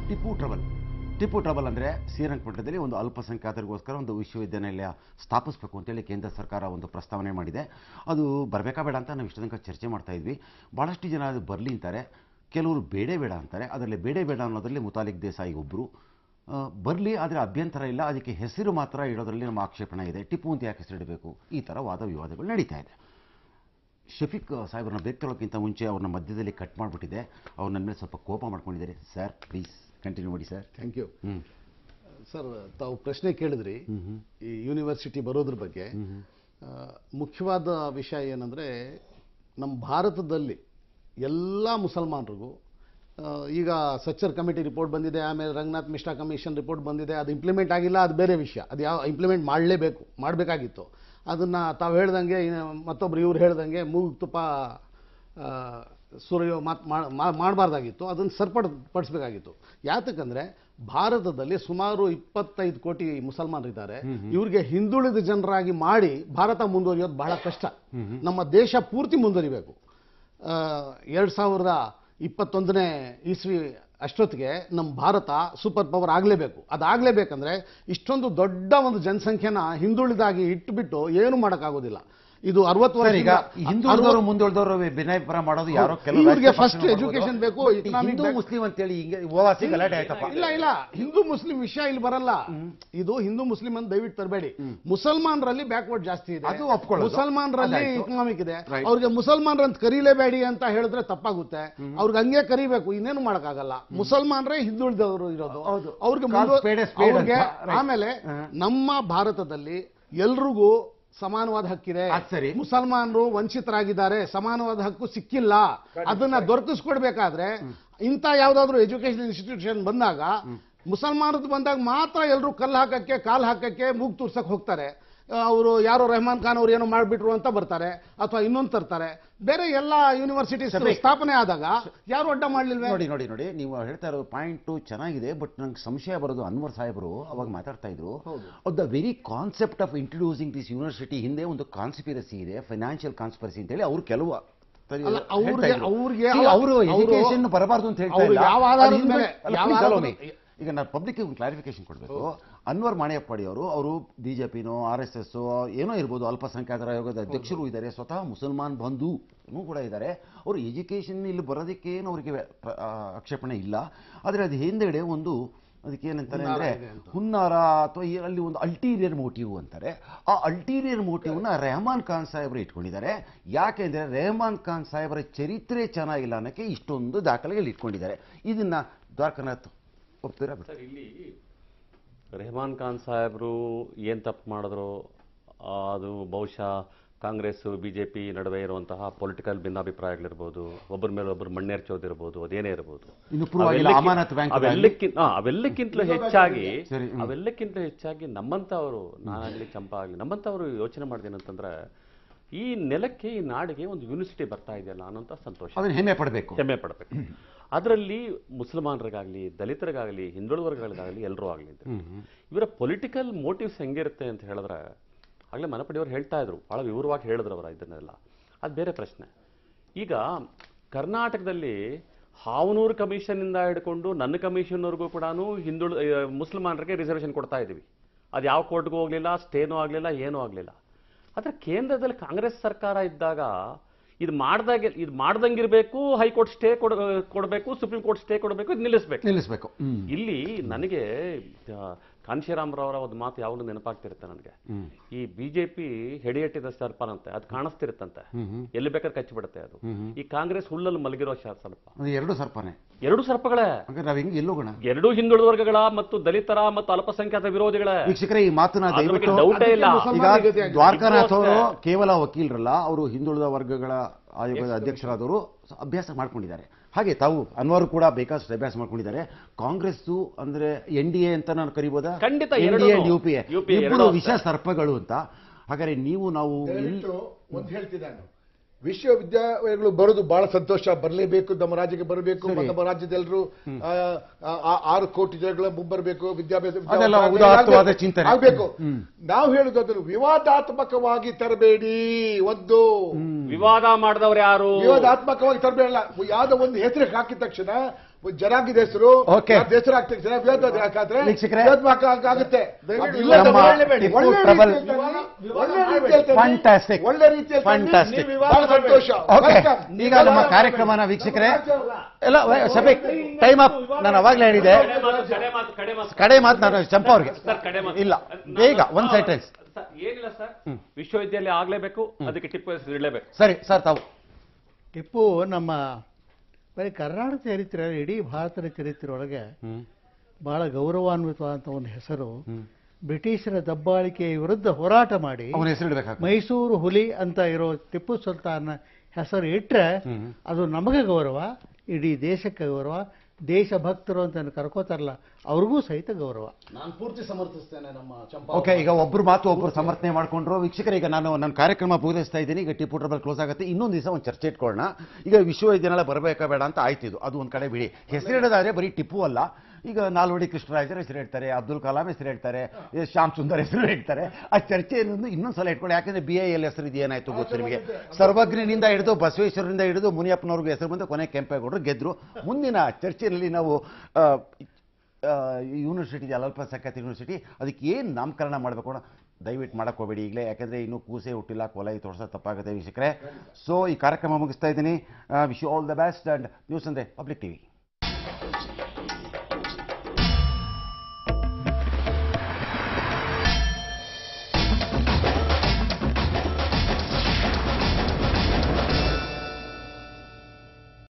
Tipu trouble ಅಂದರೆ ಶ್ರೀರಂಗಪಟ್ಟಣದಲ್ಲಿ ಒಂದು ಅಲ್ಪಸಂಖ್ಯಾತರಿಗೋಸ್ಕರ ಒಂದು ವಿಶ್ವವಿದ್ಯಾನಿಲಯ ಸ್ಥಾಪಿಸಬೇಕು ಅಂತೇಳಿ ಕೇಂದ್ರ ಸರ್ಕಾರ ಒಂದು ಪ್ರಸ್ತಾವನೆ ಮಾಡಿದೆ. ಅದು ಬರಬೇಕಾ ಬೇಡ ಅಂತ ನಾವು ಇಷ್ಟು ತನಕ ಚರ್ಚೆ ಮಾಡ್ತಾ ಇದ್ವಿ. ಭಾಳಷ್ಟು ಜನ ಅದು ಬರಲಿ ಅಂತಾರೆ, ಕೆಲವರು ಬೇಡ ಅಂತಾರೆ. ಅದರಲ್ಲಿ ಬೇಡ ಅನ್ನೋದರಲ್ಲಿ ಮುತಾಲಿಕ್ ದೇಸಾಯಿ ಒಬ್ಬರು. ಬರಲಿ, ಆದರೆ ಅಭ್ಯಂತರ ಇಲ್ಲ, ಅದಕ್ಕೆ ಹೆಸರು ಮಾತ್ರ ಇಡೋದ್ರಲ್ಲಿ ನಮ್ಮ ಆಕ್ಷೇಪಣೆ ಇದೆ. ಟಿಪ್ಪು ಅಂತ ಯಾಕೆ ಹೆಸರಿಡಬೇಕು? ಈ ಥರ ವಾದ ವಿವಾದಗಳು ನಡೀತಾ ಇದೆ. ಶಫೀಕ್ ಸಾಹೇಬ್ರನ್ನ ಬೇಕ್ತಳೋಕ್ಕಿಂತ ಮುಂಚೆ ಅವ್ರನ್ನ ಮಧ್ಯದಲ್ಲಿ ಕಟ್ ಮಾಡಿಬಿಟ್ಟಿದೆ. ಅವ್ರು ನನ್ನ ಮೇಲೆ ಸ್ವಲ್ಪ ಕೋಪ ಮಾಡ್ಕೊಂಡಿದ್ದಾರೆ. ಸರ್ ಪ್ಲೀಸ್ ಕಂಟಿನ್ಯೂ ಮಾಡಿ ಸರ್. Thank you sir. ತಾವು ಪ್ರಶ್ನೆ ಕೇಳಿದ್ರಿ ಈ ಯೂನಿವರ್ಸಿಟಿ ಬರೋದ್ರ ಬಗ್ಗೆ. ಮುಖ್ಯವಾದ ವಿಷಯ ಏನಂದರೆ, ನಮ್ಮ ಭಾರತದಲ್ಲಿ ಎಲ್ಲ ಮುಸಲ್ಮಾನರಿಗೂ ಈಗ ಸಚ್ಚರ್ ಕಮಿಟಿ ರಿಪೋರ್ಟ್ ಬಂದಿದೆ, ಆಮೇಲೆ ರಂಗನಾಥ್ ಮಿಶ್ರಾ ಕಮಿಷನ್ ರಿಪೋರ್ಟ್ ಬಂದಿದೆ. ಅದು ಇಂಪ್ಲಿಮೆಂಟ್ ಆಗಿಲ್ಲ, ಅದು ಬೇರೆ ವಿಷಯ. ಅದು ಇಂಪ್ಲಿಮೆಂಟ್ ಮಾಡಬೇಕಾಗಿತ್ತು. ಅದನ್ನು ತಾವು ಹೇಳ್ದಂಗೆ ಮತ್ತೊಬ್ರು ಇವ್ರು ಹೇಳ್ದಂಗೆ ಮೂಗು ತುಪ್ಪ ಸುರಿಯೋ ಮಾಡಬಾರ್ದಾಗಿತ್ತು. ಅದನ್ನು ಸರಿಪಡಿಸಬೇಕಾಗಿತ್ತು. ಯಾತಕ್ಕಂದರೆ ಭಾರತದಲ್ಲಿ ಸುಮಾರು 25 ಕೋಟಿ ಮುಸಲ್ಮಾನರಿದ್ದಾರೆ. ಇವ್ರಿಗೆ ಹಿಂದುಳಿದ ಜನರಾಗಿ ಮಾಡಿ ಭಾರತ ಮುಂದುವರಿಯೋದು ಬಹಳ ಕಷ್ಟ. ನಮ್ಮ ದೇಶ ಪೂರ್ತಿ ಮುಂದುವರಿಬೇಕು. 2021ನೇ ಇಸ್ವಿ ಅಷ್ಟೊತ್ತಿಗೆ ನಮ್ಮ ಭಾರತ ಸೂಪರ್ ಪವರ್ ಆಗಲೇಬೇಕು. ಅದಾಗಲೇಬೇಕಂದ್ರೆ ಇಷ್ಟೊಂದು ದೊಡ್ಡ ಒಂದು ಜನಸಂಖ್ಯೆನ ಹಿಂದುಳಿದಾಗಿ ಇಟ್ಟುಬಿಟ್ಟು ಏನು ಮಾಡೋಕ್ಕಾಗೋದಿಲ್ಲ. ಇದು 60 ವರ್ಷ ಹಿಂದುಳಿದವರು ಮುಂದುಳಿದವರು ಭಿನ್ನಾಭಿಪ್ರಾಯ ಮಾಡೋದು ಯಾರೋ ಕೆಲವರಿಗೆ ಫಸ್ಟ್ ಎಜುಕೇಶನ್ ಬೇಕು, ಹಿಂದೂ ಮುಸ್ಲಿಂ ಅಂತೇಳಿ ಹಿಂಗೆ ಗಲಾಟೆ ಆಯ್ತಪ್ಪ. ಇಲ್ಲ, ಹಿಂದೂ ಮುಸ್ಲಿಂ ವಿಷಯ ಇಲ್ಲಿ ಬರಲ್ಲ. ಇದು ಹಿಂದೂ ಮುಸ್ಲಿಂ ಅಂತ ದಯವಿಟ್ಟು ತರಬೇಡಿ. ಮುಸಲ್ಮಾನರಲ್ಲಿ ಬ್ಯಾಕ್ವರ್ಡ್ ಜಾಸ್ತಿ ಇದೆ, ಮುಸಲ್ಮಾನರಲ್ಲಿ ಇಕನಾಮಿಕ್ ಇದೆ. ಅವ್ರಿಗೆ ಮುಸಲ್ಮಾನರಂತ ಕರೀಲೇಬೇಡಿ ಅಂತ ಹೇಳಿದ್ರೆ ತಪ್ಪಾಗುತ್ತೆ. ಅವ್ರಿಗೆ ಹಂಗೆ ಕರಿಬೇಕು, ಇನ್ನೇನು ಮಾಡಕ್ಕಾಗಲ್ಲ. ಮುಸಲ್ಮಾನರೇ ಹಿಂದುಳಿದವರು ಇರೋದು, ಅವ್ರಿಗೆ. ಆಮೇಲೆ ನಮ್ಮ ಭಾರತದಲ್ಲಿ ಎಲ್ರಿಗೂ ಸಮಾನವಾದ ಹಕ್ಕಿದೆ. ಮುಸಲ್ಮಾನರು ವಂಚಿತರಾಗಿದ್ದಾರೆ, ಸಮಾನವಾದ ಹಕ್ಕು ಸಿಕ್ಕಿಲ್ಲ. ಅದನ್ನ ದೊರಕಿಸ್ಕೊಡ್ಬೇಕಾದ್ರೆ ಇಂಥ ಯಾವ್ದಾದ್ರು ಎಜುಕೇಶನ್ ಇನ್ಸ್ಟಿಟ್ಯೂಷನ್ ಬಂದಾಗ, ಮುಸಲ್ಮಾನರದ್ದು ಬಂದಾಗ ಮಾತ್ರ ಎಲ್ಲರೂ ಕಲ್ಲು ಹಾಕಕ್ಕೆ, ಕಾಲು ಹಾಕಕ್ಕೆ, ಮೂಗು ತೂರ್ಸಕ್ಕೆ ಹೋಗ್ತಾರೆ. ಅವರು ಯಾರೋ ರೆಹಮಾನ್ ಖಾನ್ ಅವ್ರು ಏನೋ ಮಾಡಿಬಿಟ್ರು ಅಂತ ಬರ್ತಾರೆ, ಅಥವಾ ಇನ್ನೊಂದು ತರ್ತಾರೆ. ಬೇರೆ ಎಲ್ಲ ಯೂನಿವರ್ಸಿಟಿ ಸ್ಥಾಪನೆ ಆದಾಗ ಯಾರು ಅಡ್ಡ ಮಾಡಲಿಲ್ವೇ? ನೋಡಿ ನೀವು ಹೇಳ್ತಾ ಇರೋ ಪಾಯಿಂಟು ಚೆನ್ನಾಗಿದೆ. ಬಟ್ ನಂಗೆ ಸಂಶಯ ಬರೋದು, ಅನ್ವರ್ ಸಾಹೇಬರು ಅವಾಗ ಮಾತಾಡ್ತಾ ಇದ್ರು, the very concept of introducing this university ಹಿಂದೆ ಒಂದು ಕಾನ್ಸ್ಪಿರಸಿ ಇದೆ, ಫೈನಾನ್ಷಿಯಲ್ ಕಾನ್ಸ್ಪಿರಸಿ ಅಂತೇಳಿ. ಅವ್ರು ಕೆಲವು ಅವರು ಎಜುಕೇಶನ್ ಬರಬಾರ್ದು ಅಂತ ಹೇಳ್ತಾ ಇಲ್ಲ. ಈಗ ನಾನು ಪಬ್ಲಿಕ್ ಒಂದು ಕ್ಲಾರಿಫಿಕೇಶನ್ ಕೊಡಬೇಕು. ಅನ್ವರ್ ಮಾಣಿಯಪ್ಪಾಡಿ ಅವರು ಬಿಜೆಪಿನೋ RSS ಏನೋ ಇರ್ಬೋದು, ಅಲ್ಪಸಂಖ್ಯಾತರ ಆಯೋಗದ ಅಧ್ಯಕ್ಷರು ಇದ್ದಾರೆ, ಸ್ವತಃ ಮುಸಲ್ಮಾನ್ ಬಂಧುನೂ ಕೂಡ ಇದ್ದಾರೆ. ಅವರು ಎಜುಕೇಷನ್ ಇಲ್ಲಿ ಬರೋದಕ್ಕೇನು ಅವರಿಗೆ ಆಕ್ಷೇಪಣೆ ಇಲ್ಲ. ಆದರೆ ಅದು ಹಿಂದೆಡೆ ಒಂದು ಅದಕ್ಕೇನಂತಾರೆ ಅಂದರೆ ಹುನ್ನಾರ, ಅಥವಾ ಅಲ್ಲಿ ಒಂದು ಅಲ್ಟೀರಿಯರ್ ಮೋಟಿವ್ ಅಂತಾರೆ. ಆ ಅಲ್ಟೀರಿಯರ್ ಮೋಟಿವ್ನ ರೆಹಮಾನ್ ಖಾನ್ ಸಾಹೇಬರು ಇಟ್ಕೊಂಡಿದ್ದಾರೆ. ಯಾಕೆಂದರೆ ರೆಹಮಾನ್ ಖಾನ್ ಸಾಹೇಬರ ಚರಿತ್ರೆ ಚೆನ್ನಾಗಿಲ್ಲ ಅನ್ನೋಕ್ಕೆ ಇಷ್ಟೊಂದು ದಾಖಲೆಗಳು ಇಟ್ಕೊಂಡಿದ್ದಾರೆ. ಇದನ್ನ ದ್ವಾರಕನಾಥ್ ಒಪ್ತೀರಾ? ಇಲ್ಲಿ ರೆಹಮಾನ್ ಖಾನ್ ಸಾಹೇಬರು ಏನು ತಪ್ಪು ಮಾಡಿದ್ರು, ಅದು ಬಹುಶಃ ಕಾಂಗ್ರೆಸ್ BJP ನಡುವೆ ಇರುವಂತಹ ಪೊಲಿಟಿಕಲ್ ಭಿನ್ನಾಭಿಪ್ರಾಯಗಳಿರ್ಬೋದು, ಒಬ್ಬರ ಮೇಲೆ ಒಬ್ಬರು ಮಣ್ಣೆರ್ಚೋದಿರ್ಬೋದು, ಅದೇನೇ ಇರ್ಬೋದು. ಅವೆಲ್ಲಕ್ಕಿಂತಲೂ ಹೆಚ್ಚಾಗಿ ನಮ್ಮಂಥವರು, ನಾನಾಗಲಿ ಚಂಪಾ ಆಗಲಿ, ನಮ್ಮಂಥವರು ಯೋಚನೆ ಮಾಡಿದೇನಂತಂದ್ರೆ, ಈ ನೆಲಕ್ಕೆ, ಈ ನಾಡಿಗೆ ಒಂದು ಯೂನಿವರ್ಸಿಟಿ ಬರ್ತಾ ಇದೆಯಲ್ಲ ಅನ್ನೋಂಥ ಸಂತೋಷ, ಹೆಮ್ಮೆ ಪಡಬೇಕು. ಅದರಲ್ಲಿ ಮುಸಲ್ಮಾನರಿಗಾಗಲಿ, ದಲಿತರಿಗಾಗಲಿ, ಹಿಂದುಳಿದವರಿಗಾಗಲಿ, ಎಲ್ಲರೂ ಆಗಲಿ ಇವರ ಪೊಲಿಟಿಕಲ್ ಮೋಟಿವ್ಸ್ ಹೆಂಗಿರುತ್ತೆ ಅಂತ ಹೇಳಿದ್ರೆ, ಆಗಲೇ ಮನಪಡಿಯವರು ಹೇಳ್ತಾ ಇದ್ರು, ಭಾಳ ವಿವರವಾಗಿ ಹೇಳಿದ್ರು ಅವರ ಇದನ್ನೆಲ್ಲ. ಅದು ಬೇರೆ ಪ್ರಶ್ನೆ. ಈಗ ಕರ್ನಾಟಕದಲ್ಲಿ ಹಾವನೂರು ಕಮಿಷನ್ನಿಂದ ಹಿಡ್ಕೊಂಡು ನನ್ನ ಕಮಿಷನ್ವರೆಗೂ ಕೂಡ ಮುಸಲ್ಮಾನರಿಗೆ ರಿಸರ್ವೇಷನ್ ಕೊಡ್ತಾ ಇದ್ದೀವಿ. ಅದು ಯಾವ ಕೋರ್ಟ್ಗೂ ಹೋಗಲಿಲ್ಲ, ಸ್ಟೇನೂ ಆಗಲಿಲ್ಲ, ಏನೂ ಆಗಲಿಲ್ಲ. ಆದರೆ ಕೇಂದ್ರದಲ್ಲಿ ಕಾಂಗ್ರೆಸ್ ಸರ್ಕಾರ ಇದ್ದಾಗ ಇದು ಮಾಡ್ದಂಗಿರ್ಬೇಕು, ಹೈಕೋರ್ಟ್ ಸ್ಟೇ ಕೊಡಬೇಕು, ಸುಪ್ರೀಂ ಕೋರ್ಟ್ ಸ್ಟೇ ಕೊಡಬೇಕು, ಇದು ನಿಲ್ಲಿಸಬೇಕು. ಇಲ್ಲಿ ನನಗೆ ಕಾಂಶಿರಾಮ್ರವರ ಒಂದು ಮಾತು ಯಾವಾಗಲೂ ನೆನಪಾಗ್ತಿರುತ್ತೆ ನನಗೆ. ಈ BJP ಹೆಡಿಯಟ್ಟಿದ ಸರ್ಪನಂತೆ, ಅದು ಕಾಣಿಸ್ತಿರುತ್ತಂತೆ, ಎಲ್ಲಿ ಬೇಕಾದ್ರೆ ಕಚ್ಚಿಬಿಡುತ್ತೆ ಅದು. ಈ ಕಾಂಗ್ರೆಸ್ ಹುಲ್ಲಲ್ಲಿ ಮಲಗಿರೋ ಸರ್ಪ. ಎರಡು ಸರ್ಪಗಳೇ, ಎರಡೂ ಹಿಂದುಳಿದ ವರ್ಗಗಳ ಮತ್ತು ದಲಿತರ ಮತ್ತು ಅಲ್ಪಸಂಖ್ಯಾತ ವಿರೋಧಿಗಳೇ. ವೀಕ್ಷಕರೇ, ಈ ಮಾತನ್ನ ಡೌಟೇ ಇಲ್ಲ. ದ್ವಾರಕನಾಥ್ ಅವರು ಕೇವಲ ವಕೀಲರಲ್ಲ, ಅವರು ಹಿಂದುಳಿದ ವರ್ಗಗಳ ಆಯೋಗದ ಅಧ್ಯಕ್ಷರಾದವರು ಅಭ್ಯಾಸ ಮಾಡ್ಕೊಂಡಿದ್ದಾರೆ. ಹಾಗೆ ತಾವು ಅನ್ವರ್ ಕೂಡ ಬೇಕಾದಷ್ಟು ಅಭ್ಯಾಸ ಮಾಡ್ಕೊಂಡಿದ್ದಾರೆ. ಕಾಂಗ್ರೆಸ್ ಅಂದ್ರೆ NDA ಅಂತ ನಾನು ಕರಿಬೋದಾ? ಖಂಡಿತ. NDA and UPA ವಿಷ ಸರ್ಪಗಳು ಅಂತ. ಹಾಗಾದ್ರೆ ನಾವು ಒಂದು ಹೇಳ್ತಿದ್ದಾನೆ, ವಿಶ್ವವಿದ್ಯಾಲಯಗಳು ಬರೋದು ಬಹಳ ಸಂತೋಷ, ಬರಲೇಬೇಕು, ನಮ್ಮ ರಾಜ್ಯಕ್ಕೆ ಬರಬೇಕು, ನಮ್ಮ ರಾಜ್ಯದೆಲ್ಲರೂ 6 ಕೋಟಿ ಜನಗಳ ಮುಂಬರಬೇಕು, ವಿದ್ಯಾಭ್ಯಾಸ ಚಿಂತನೆ ಆಗಬೇಕು. ನಾವು ಹೇಳುದು ಅದನ್ನು ವಿವಾದಾತ್ಮಕವಾಗಿ ತರಬೇಡಿ. ವಿವಾದ ಮಾಡಿದವರು ಯಾರು? ವಿವಾದಾತ್ಮಕವಾಗಿ ತರಬೇಡಲ್ಲ. ಯಾವುದೋ ಒಂದು ಹೆಸರು ಹಾಕಿದ ತಕ್ಷಣ ಜನಾಂಗದ ಹೆಸರು Okay. ಹೆಸರು ಆಗ್ತದೆ ಜನ ವಿರೋಧ ಹಾಕಾದ್ರೆ ವೀಕ್ಷಕರೇ, ಆಗುತ್ತೆ ನಮ್ಮ ಟಿಪ್ಪು ಟ್ರಬಲ್ ಫ್ಯಾಂಟಾಸ್ಟಿಕ್ ಫ್ಯಾಂಟಾಸ್ಟಿಕ್. ಸಂತೋಷ. ಓಕೆ, ಈಗ ನಮ್ಮ ಕಾರ್ಯಕ್ರಮನ ವೀಕ್ಷಕರೇ ಎಲ್ಲ ಶಫೀಕ್ ಟೈಮ್ ಅಪ್. ನಾನು ಅವಾಗಲೇ ಹೇಳಿದೆ ಕಡೆ ಮಾತು ನಾನು ಚಂಪಾ ಅವ್ರಿಗೆ ಇಲ್ಲ ಬೇಗ ಒಂದು ಸೆಂಟೆನ್ಸ್. ಏನಿಲ್ಲ ಸರ್, ವಿಶ್ವವಿದ್ಯಾಲಯ ಆಗ್ಲೇಬೇಕು, ಅದಕ್ಕೆ ಟಿಪ್ಪು ಹೆಸರು ಇಡಲೇಬೇಕು. ಸರಿ ಸರ್, ತಾವು ಟಿಪ್ಪು ನಮ್ಮ ಬರೀ ಕರ್ನಾಟಕ ಚರಿತ್ರೆ ಇಡೀ ಭಾರತದ ಚರಿತ್ರೆ ಒಳಗೆ ಬಹಳ ಗೌರವಾನ್ವಿತವಾದಂಥ ಒಂದು ಹೆಸರು. ಬ್ರಿಟಿಷರ ದಬ್ಬಾಳಿಕೆಯ ವಿರುದ್ಧ ಹೋರಾಟ ಮಾಡಿ ಅವನ ಹೆಸರು ಇಡಬೇಕಾಗ ಮೈಸೂರು ಹುಲಿ ಅಂತ ಇರೋ ಟಿಪ್ಪು ಸುಲ್ತಾನ್ ಹೆಸರು ಇಟ್ಟರೆ ಅದು ನಮಗೆ ಗೌರವ, ಇಡೀ ದೇಶಕ್ಕೆ ಗೌರವ. ದೇಶಭಕ್ತರು ಅಂತ ಕರ್ಕೋತಾರಲ್ಲ ಅವ್ರಿಗೂ ಸಹಿತ ಗೌರವ. ನಾನು ಪೂರ್ತಿ ಸಮರ್ಥಿಸ್ತೇನೆ ನಮ್ಮ ಚಂಪಾ. ಓಕೆ, ಈಗ ಒಬ್ರು ಮಾತು ಒಬ್ರು ಸಮರ್ಥನೆ ಮಾಡ್ಕೊಂಡ್ರು. ವೀಕ್ಷಕರು, ಈಗ ನಾನು ನನ್ನ ಕಾರ್ಯಕ್ರಮ ಪೂರೈಸ್ತಾ ಇದ್ದೀನಿ. ಈಗ ಟಿಪ್ಪು ಟ್ರಬಲ್ ಕ್ಲೋಸ್ ಆಗುತ್ತೆ. ಇನ್ನೊಂದು ದಿವಸ ಒಂದು ಚರ್ಚೆ ಇಟ್ಕೊಳ್ಳೋಣ. ಈಗ ವಿಶ್ವವಿದ್ಯಾಲಯ ಬರಬೇಕಾ ಬೇಡ ಅಂತ ಆಯ್ತಿದ್ದು, ಅದು ಒಂದು ಕಡೆ ಬಿಡಿ. ಹೆಸರಿಡೋದಾದ್ರೆ ಬರೀ ಟಿಪ್ಪು ಅಲ್ಲ, ಈಗ ನಾಲ್ವಡಿ ಕೃಷ್ಣರಾಜರ ಹೆಸರು ಹೇಳ್ತಾರೆ, ಅಬ್ದುಲ್ ಕಲಾಂ ಹೆಸರು ಹೇಳ್ತಾರೆ, ಶ್ಯಾಮ್ ಸುಂದರ್ ಹೆಸರು ಹೇಳ್ತಾರೆ. ಆ ಚರ್ಚೆಯನ್ನು ಇನ್ನೊಂದ್ಸಲ ಇಟ್ಕೊಳ್ಳಿ. ಯಾಕಂದ್ರೆ BIL ಹೆಸರು ಇದು ಏನಾಯ್ತು ಗೊತ್ತು ನಿಮಗೆ. ಸರ್ವಜ್ಞನಿಂದ ಹಿಡಿದು ಬಸವೇಶ್ವರನಿಂದ ಹಿಡಿದು ಮುನಿಯಪ್ಪನವ್ರಿಗೆ ಹೆಸರು ಬಂದು ಕೊನೆ ಕೆಂಪೇಗೌಡರು ಗೆದ್ರು. ಮುಂದಿನ ಚರ್ಚೆಯಲ್ಲಿ ನಾವು ಯೂನಿವರ್ಸಿಟಿ ಇದೆಯಲ್ಲ, ಅಲ್ಪಸಂಖ್ಯಾತ ಯೂನಿವರ್ಸಿಟಿ, ಅದಕ್ಕೆ ಏನು ನಾಮಕರಣ ಮಾಡಬೇಕು ಅನ್ನೋ ದಯವಿಟ್ಟು ಮಾಡಕ್ಕೆ ಹೋಗಬೇಡಿ ಈಗಲೇ, ಯಾಕೆಂದರೆ ಇನ್ನೂ ಕೂಸೆ ಹುಟ್ಟಿಲ್ಲ, ಕೊಲೈ ತೋರಿಸೋದು ತಪ್ಪಾಗುತ್ತೆ ವೀಕ್ಷಕರೇ. ಸೊ ಈ ಕಾರ್ಯಕ್ರಮ ಮುಗಿಸ್ತಾ ಇದ್ದೀನಿ. Wish you all the best and news ಅಂದರೆ ಪಬ್ಲಿಕ್ TV.